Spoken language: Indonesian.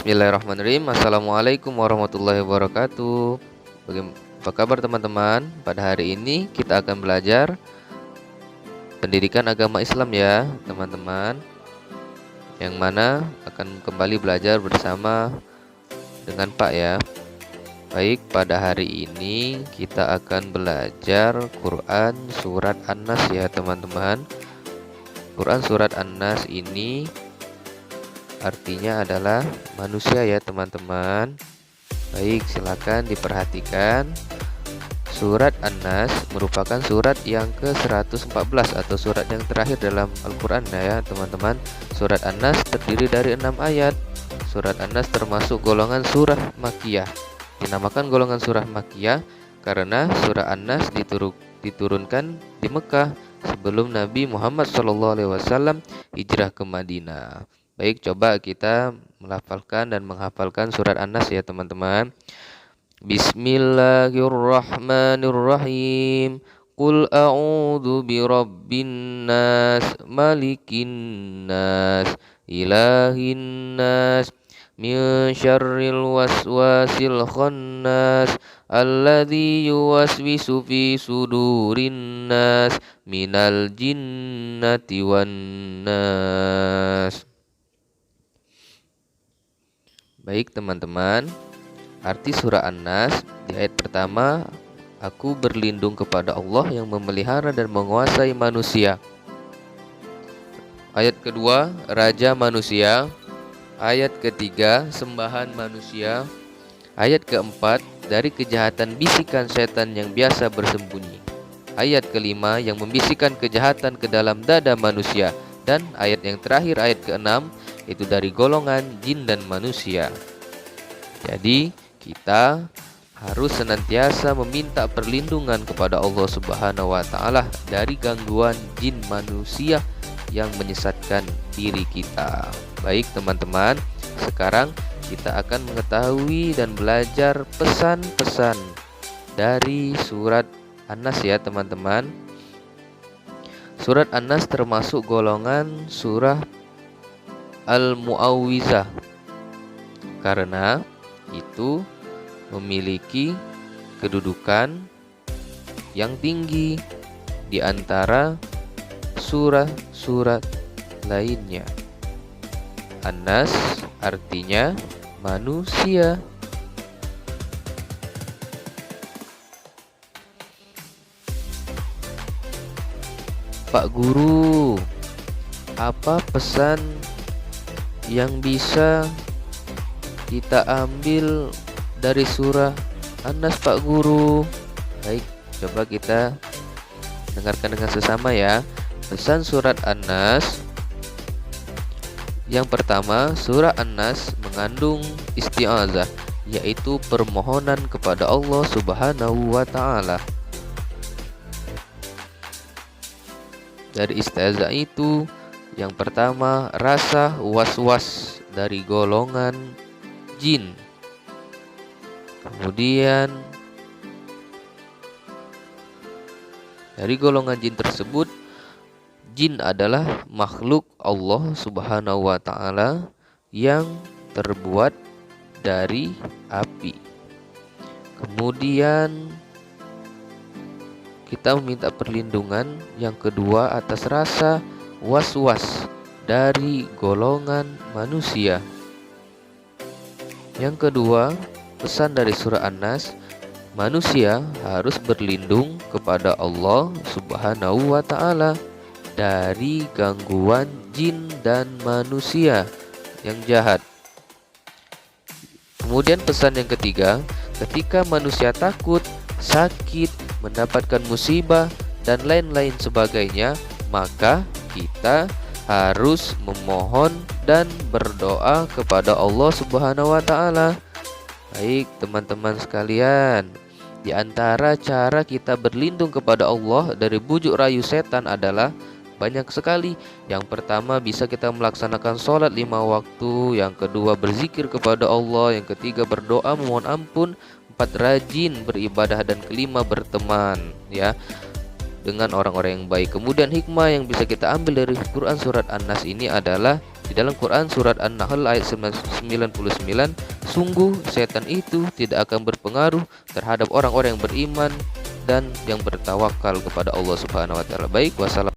Bismillahirrahmanirrahim. Assalamualaikum warahmatullahi wabarakatuh. Apa kabar teman-teman? Pada hari ini kita akan belajar pendidikan agama Islam ya teman-teman, yang mana akan kembali belajar bersama dengan Pak ya. Baik, pada hari ini kita akan belajar Quran Surat An-Nas ya teman-teman. Quran Surat An-Nas ini artinya adalah manusia ya teman-teman. Baik, silakan diperhatikan. Surat An-Nas merupakan surat yang ke-114 atau surat yang terakhir dalam Al-Quran ya teman-teman. Surat An-Nas terdiri dari 6 ayat. Surat An-Nas termasuk golongan surah Makkiyah. Dinamakan golongan surah Makkiyah karena surah An-Nas diturunkan di Mekah sebelum Nabi Muhammad SAW hijrah ke Madinah. Baik, coba kita melafalkan dan menghafalkan surat An-Nas ya teman-teman. Bismillahirrahmanirrahim. Qul a'udzu birabbin nas, malikin nas, ilahin nas, min syarril waswasil khannas, alladzi yuwaswisu fi sudurin nas, minal jinnati wan nas. Baik teman-teman, arti surah An-Nas di ayat pertama, aku berlindung kepada Allah yang memelihara dan menguasai manusia. Ayat kedua, raja manusia. Ayat ketiga, sembahan manusia. Ayat keempat, dari kejahatan bisikan setan yang biasa bersembunyi. Ayat kelima, yang membisikkan kejahatan ke dalam dada manusia. Dan ayat yang terakhir, ayat keenam, itu dari golongan jin dan manusia. Jadi kita harus senantiasa meminta perlindungan kepada Allah Subhanahu wa taala dari gangguan jin manusia yang menyesatkan diri kita. Baik teman-teman, sekarang kita akan mengetahui dan belajar pesan-pesan dari surat An-Nas ya teman-teman. Surat An-Nas termasuk golongan surah Al-Mu'awwizah karena itu memiliki kedudukan yang tinggi di antara surah-surat lainnya. An-Nas artinya manusia. Pak Guru, apa pesan yang bisa kita ambil dari surah An-Nas Pak Guru? Baik, coba kita dengarkan dengan sesama ya. Pesan surat An-Nas. Yang pertama, surah An-Nas mengandung isti'azah, yaitu permohonan kepada Allah Subhanahu wa taala. Dari isti'azah itu, yang pertama, rasa was-was dari golongan jin. Kemudian dari golongan jin tersebut, jin adalah makhluk Allah Subhanahu wa taala yang terbuat dari api. Kemudian kita meminta perlindungan yang kedua atas rasa was-was dari golongan manusia. Yang kedua, pesan dari surah An-Nas, manusia harus berlindung kepada Allah Subhanahu wa taala dari gangguan jin dan manusia yang jahat. Kemudian pesan yang ketiga, ketika manusia takut, sakit, mendapatkan musibah dan lain-lain sebagainya, maka kita harus memohon dan berdoa kepada Allah Subhanahu wa taala. Baik, teman-teman sekalian, di antara cara kita berlindung kepada Allah dari bujuk rayu setan adalah banyak sekali. Yang pertama, bisa kita melaksanakan sholat 5 waktu. Yang kedua, berzikir kepada Allah. Yang ketiga, berdoa memohon ampun. 4, rajin beribadah. Dan kelima, berteman ya dengan orang-orang yang baik. Kemudian hikmah yang bisa kita ambil dari Quran Surat An-Nas ini adalah Di dalam Quran surat An-Nahl ayat 99, sungguh setan itu tidak akan berpengaruh terhadap orang-orang yang beriman dan yang bertawakal kepada Allah Subhanahu wa taala. Baik, wassalam.